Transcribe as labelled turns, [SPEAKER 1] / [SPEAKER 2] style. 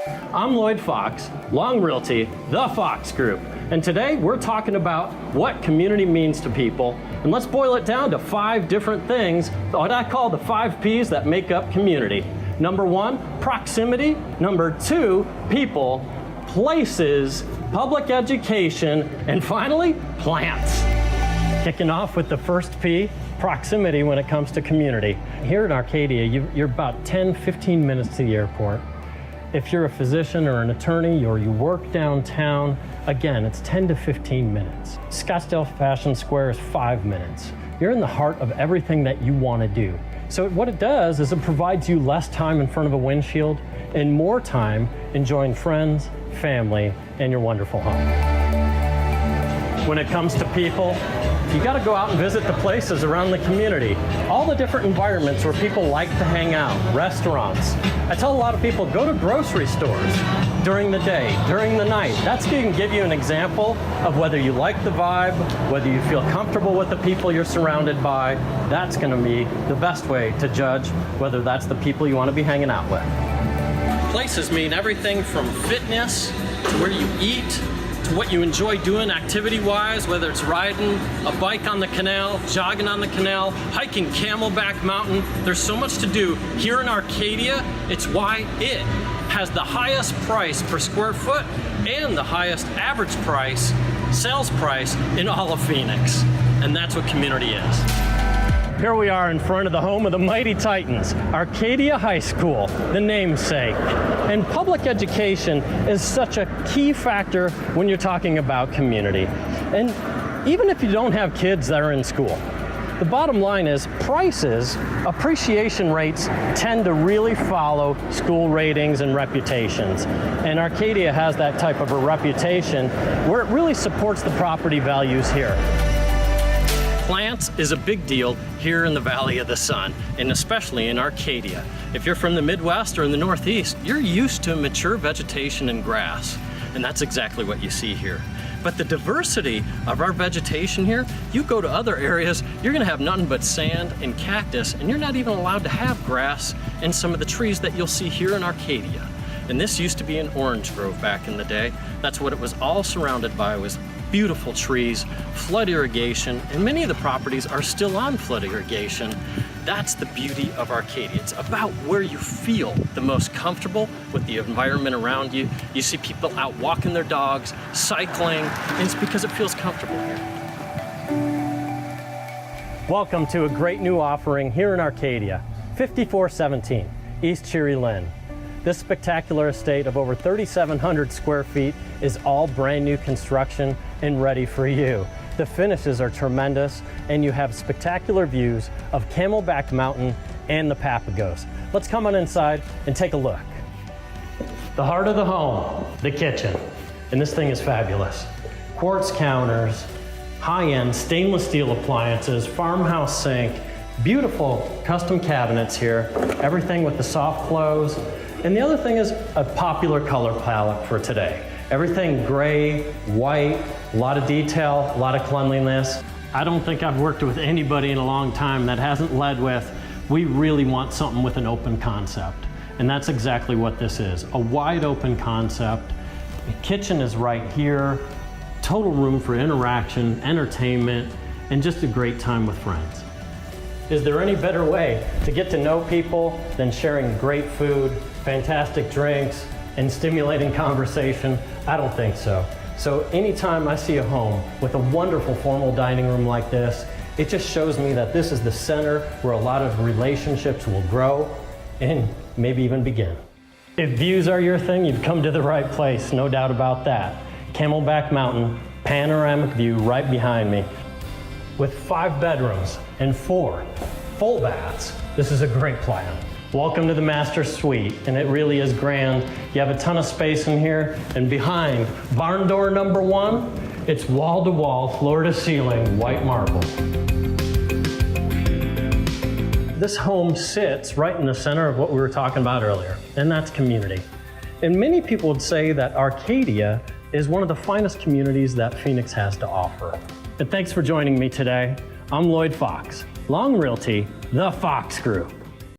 [SPEAKER 1] I'm Lloyd Fox, Long Realty, the Fox Group, and today we're talking about what community means to people, and let's boil it down to 5 different things, what I call the 5 P's that make up community. Number 1, proximity. Number 2, people, places, public education, and finally, plants. Kicking off with the first P, proximity when it comes to community. Here in Arcadia, you're about 10-15 minutes to the airport. If you're a physician or an attorney or you work downtown, again, it's 10 to 15 minutes. Scottsdale Fashion Square is 5 minutes. You're in the heart of everything that you want to do. So what it does is it provides you less time in front of a windshield and more time enjoying friends, family, and your wonderful home. When it comes to people, you got to go out and visit the places around the community. All the different environments where people like to hang out, restaurants. I tell a lot of people, go to grocery stores during the day, during the night. That's going to give you an example of whether you like the vibe, whether you feel comfortable with the people you're surrounded by. That's going to be the best way to judge whether that's the people you want to be hanging out with. Places mean everything from fitness to where you eat, to what you enjoy doing activity-wise, whether it's riding a bike on the canal, jogging on the canal, hiking Camelback Mountain. There's so much to do here in Arcadia. It's why it has the highest price per square foot and the highest average price, sales price in all of Phoenix. And that's what community is. Here we are in front of the home of the mighty Titans, Arcadia High School, the namesake. And public education is such a key factor when you're talking about community. And even if you don't have kids that are in school, the bottom line is prices, appreciation rates tend to really follow school ratings and reputations. And Arcadia has that type of a reputation where it really supports the property values here. Plants is a big deal here in the Valley of the Sun, and especially in Arcadia. If you're from the Midwest or in the Northeast, you're used to mature vegetation and grass, and that's exactly what you see here. But the diversity of our vegetation here, you go to other areas, you're gonna have nothing but sand and cactus, and you're not even allowed to have grass in some of the trees that you'll see here in Arcadia. And this used to be an orange grove back in the day. That's what it was all surrounded by, was beautiful trees, flood irrigation, and many of the properties are still on flood irrigation. That's the beauty of Arcadia. It's about where you feel the most comfortable with the environment around you. You see people out walking their dogs, cycling, and it's because it feels comfortable here. Welcome to a great new offering here in Arcadia, 5417 East Cherry Lane. This spectacular estate of over 3,700 square feet is all brand new construction and ready for you. The finishes are tremendous, and you have spectacular views of Camelback Mountain and the Papagos. Let's come on inside and take a look. The heart of the home, the kitchen, and this thing is fabulous. Quartz counters, high-end stainless steel appliances, farmhouse sink, beautiful custom cabinets here, everything with the soft close. And the other thing is a popular color palette for today. Everything gray, white, a lot of detail, a lot of cleanliness. I don't think I've worked with anybody in a long time that hasn't led with, we really want something with an open concept. And that's exactly what this is, a wide open concept. The kitchen is right here, total room for interaction, entertainment, and just a great time with friends. Is there any better way to get to know people than sharing great food, fantastic drinks, and stimulating conversation? I don't think so. So anytime I see a home with a wonderful formal dining room like this, it just shows me that this is the center where a lot of relationships will grow and maybe even begin. If views are your thing, you've come to the right place, no doubt about that. Camelback Mountain, panoramic view right behind me. With 5 bedrooms and 4 full baths, this is a great plan. Welcome to the master suite, and it really is grand. You have a ton of space in here, and behind barn door number 1, it's wall-to-wall, floor-to-ceiling white marble. This home sits right in the center of what we were talking about earlier, and that's community. And many people would say that Arcadia is one of the finest communities that Phoenix has to offer. And thanks for joining me today. I'm Lloyd Fox, Long Realty, the Fox Group.